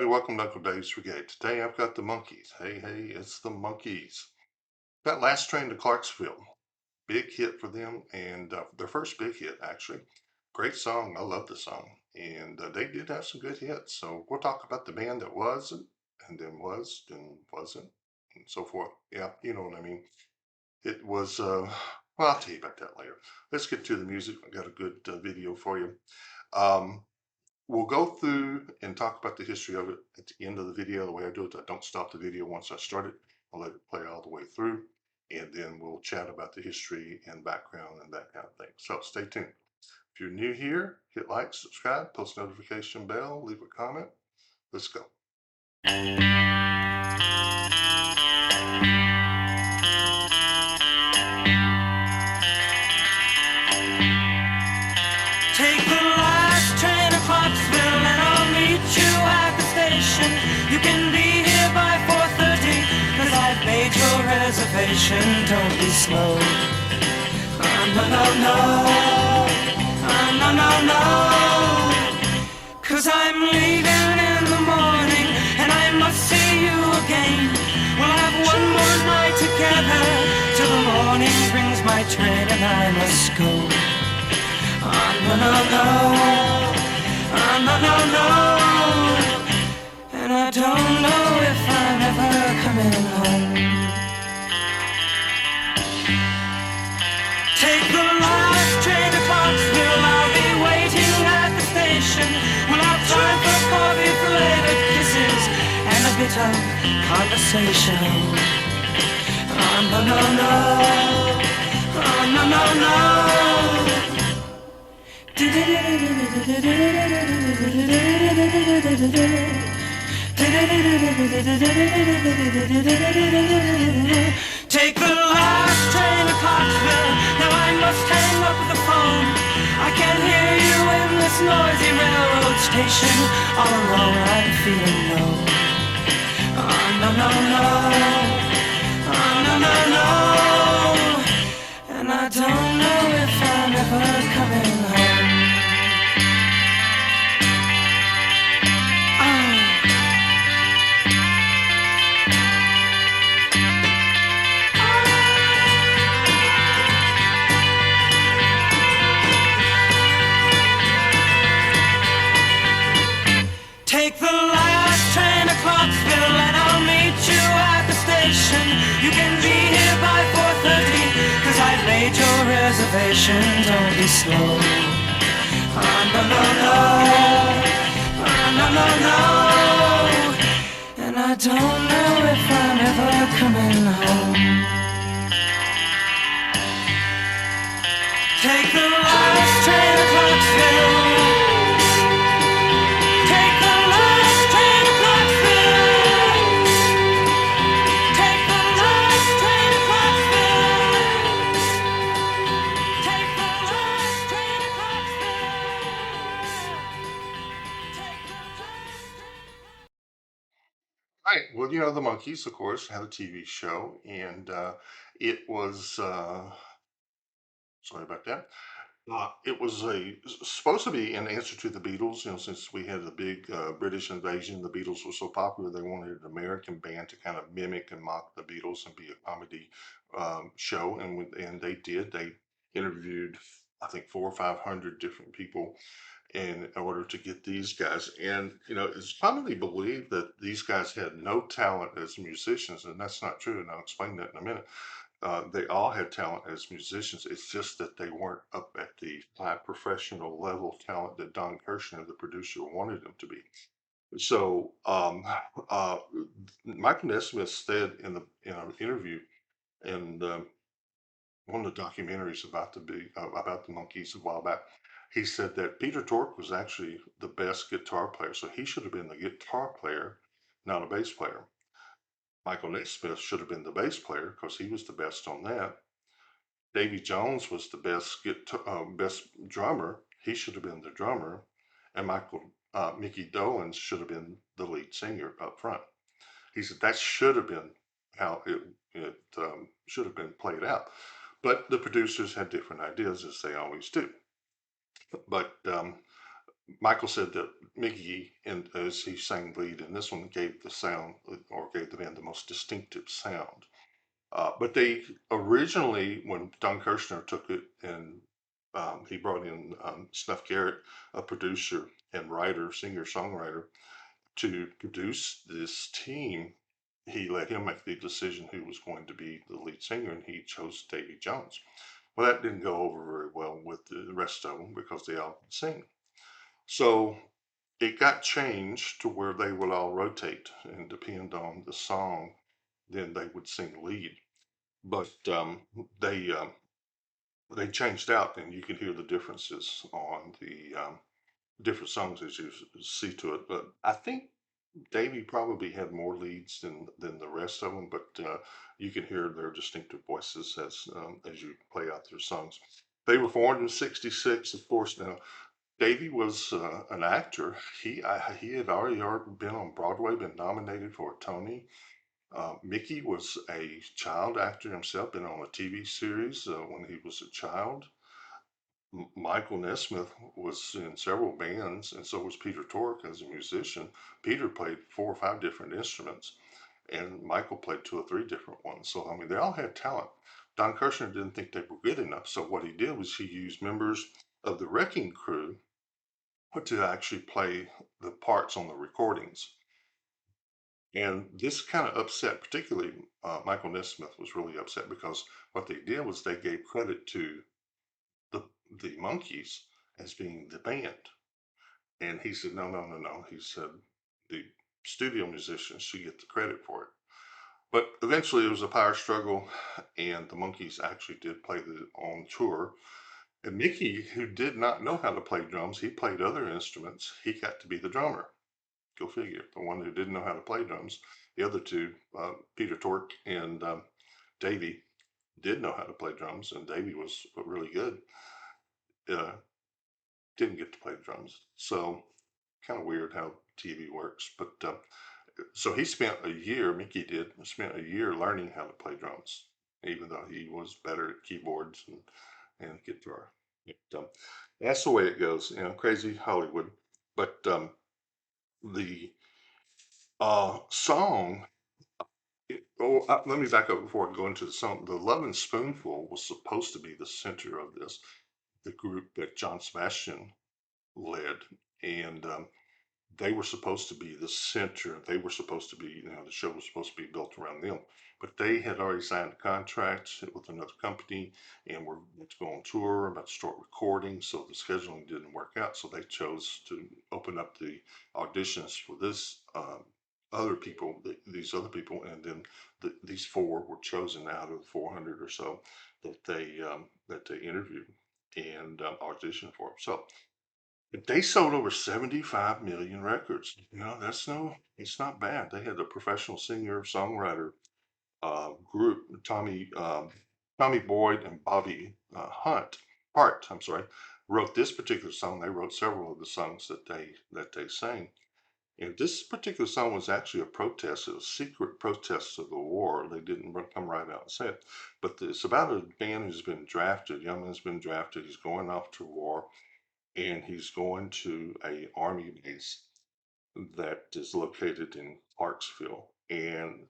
everybody. Welcome to Uncle Dave's Brigade. Today I've got the Monkees. Hey, hey, it's the Monkees. That last train to Clarksville, big hit for them, and their first big hit, actually. Great song. I love the song. And they did have some good hits. So we'll talk about the band that wasn't, and then was, and wasn't, and so forth. Yeah, you know what I mean. It was, well, I'll tell you about that later. Let's get to the music. I got a good video for you. Um, We'll go through and talk about the history of it at the end of the video. The way I do it, I don't stop the video once I start it. I'll let it play all the way through, and then we'll chat about the history and background and that kind of thing. So stay tuned. If you're new here, hit like, subscribe, post notification bell, leave a comment. Let's go. Take the last train to Clarkesville and I'll meet you at the station. You can be here by 4:30 cause I've made your reservation. Don't be slow. No, no, no. No, no, no. Cause I'm leaving in the morning and I must see you again. We'll have one more night together till the morning brings my train and I must go. No, no, no, no, no, no. And I don't know if I'm ever coming home. Take the last train to Clarksville, I'll be waiting at the station. We'll have time for coffee, flavored kisses, and a bit of conversation. No, no, no, no, no, no. Take the last train to Clarksville. Now I must hang up the phone. I can't hear you in this noisy railroad station. All alone I'm feeling low. No, no, no. No, no, no. And I don't know if I'm ever coming home. Take the last train to Clarksville and I'll meet you at the station. You can be here by 4:30 cause I've made your reservation. Don't be slow. No, no, no. No, no, no. And I don't know if I'm ever coming home. Take the last train to Clarksville. Right. Well, you know, the Monkees, of course, had a TV show, and it was, sorry about that. It was supposed to be an answer to the Beatles. You know, since we had the big British invasion, the Beatles were so popular, they wanted an American band to kind of mimic and mock the Beatles and be a comedy show, and they did. They interviewed, I think, 400 or 500 different people in order to get these guys. And you know, it's commonly believed that these guys had no talent as musicians, and that's not true. And I'll explain that in a minute. They all had talent as musicians. It's just that they weren't up at the high professional level of talent that Don Kirshner, the producer, wanted them to be. So uh, Michael Nesmith said in an interview in one of the documentaries about the Monkees a while back, he said that Peter Tork was actually the best guitar player, so he should have been the guitar player, not a bass player. Michael Nesmith should have been the bass player because he was the best on that. Davy Jones was the best drummer. He should have been the drummer, and Mickey Dolenz should have been the lead singer up front. He said that should have been how it should have been played out, but the producers had different ideas, as they always do. But Michael said that Mickey, and as he sang lead in this one, gave the sound or gave the band the most distinctive sound. But they originally, when Don Kirshner took it and he brought in Snuff Garrett, a producer and writer, singer songwriter, to produce this team, he let him make the decision who was going to be the lead singer, and he chose Davy Jones. Well, that didn't go over very well with the rest of them because they all could sing. So it got changed to where they would all rotate and depend on the song, then they would sing lead. But they they changed out, and you can hear the differences on the different songs as you see to it. But I think Davey probably had more leads than the rest of them, but you can hear their distinctive voices as you play out their songs. They were formed in '66, of course. Now Davey was an actor. He had already been on Broadway, been nominated for a Tony. Mickey was a child actor himself, been on a TV series when he was a child. Michael Nesmith was in several bands, and so was Peter Tork as a musician. Peter played 4 or 5 different instruments, and Michael played 2 or 3 different ones. So, I mean, they all had talent. Don Kirshner didn't think they were good enough, so what he did was he used members of the Wrecking Crew to actually play the parts on the recordings. And this kind of upset, particularly Michael Nesmith was really upset because what they did was they gave credit to the Monkees as being the band. And he said, no, no, no, no. He said the studio musicians should get the credit for it. But eventually it was a power struggle, and the Monkees actually did play on tour. And Mickey, who did not know how to play drums, he played other instruments. He got to be the drummer. Go figure. The one who didn't know how to play drums. The other two, Peter Tork and Davey, did know how to play drums, and Davey was really good. Uh, didn't get to play drums. So kind of weird how TV works. But so he spent a year, Mickey did, spent a year learning how to play drums, even though he was better at keyboards and guitar. But, that's the way it goes, crazy Hollywood. But the song, let me back up before I go into the song. The Lovin' Spoonful was supposed to be the center of this, the group that John Sebastian led. And they were supposed to be the center. They were supposed to be, the show was supposed to be built around them. But they had already signed a contract with another company and were about to go on tour, about to start recording. So the scheduling didn't work out. So they chose to open up the auditions for this other people, these other people, and then these 4 were chosen out of the 400 or so that they interviewed and auditioned for. So they sold over 75 million records. It's not bad. They had a professional singer songwriter group, Tommy Boyd and Bobby Hart, I'm sorry, wrote this particular song. They wrote several of the songs that they sang. And this particular song was actually a protest, a secret protest of the war. They didn't come right out and say it. But it's about a man who's been drafted, young man's been drafted. He's going off to war, and he's going to a army base that is located in Clarksville. And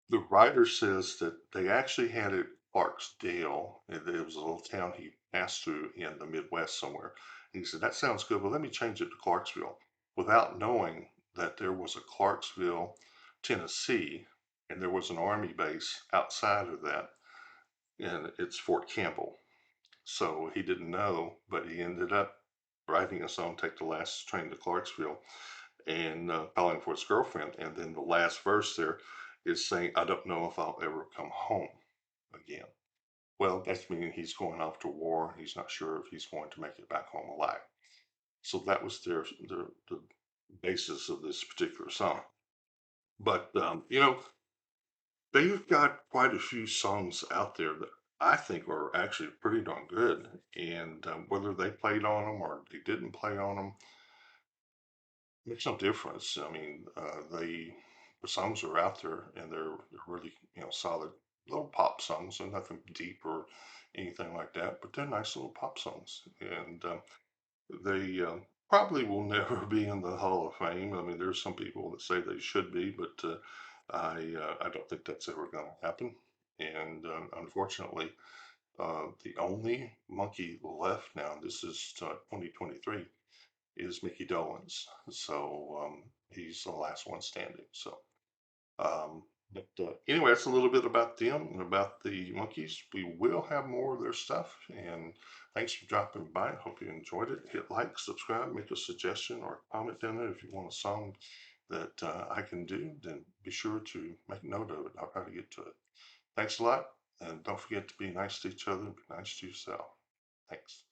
the writer says that they actually had it Clarksdale. It was a little town he passed through in the Midwest somewhere. And he said, that sounds good, but let me change it to Clarksville, without knowing that there was a Clarksville, Tennessee, and there was an army base outside of that, and it's Fort Campbell. So he didn't know, but he ended up writing a song, Take the Last Train to Clarksville, and calling for his girlfriend. And then the last verse there is saying, I don't know if I'll ever come home again. Well, that's meaning he's going off to war. He's not sure if he's going to make it back home alive. So that was the basis of this particular song. But, they've got quite a few songs out there that I think are actually pretty darn good. And whether they played on them or they didn't play on them makes no difference. I mean, the songs are out there and they're really solid little pop songs and nothing deep or anything like that. But they're nice little pop songs, and they probably will never be in the Hall of Fame. I mean, there's some people that say they should be, but I don't think that's ever going to happen. And unfortunately, the only monkey left now, this is 2023, is Mickey Dolenz. So he's the last one standing. So, but anyway, that's a little bit about them and about the Monkees. We will have more of their stuff. And thanks for dropping by. I hope you enjoyed it. Hit like, subscribe, make a suggestion or comment down there if you want a song that I can do. Then be sure to make note of it. I'll try to get to it. Thanks a lot. And don't forget to be nice to each other and be nice to yourself. Thanks.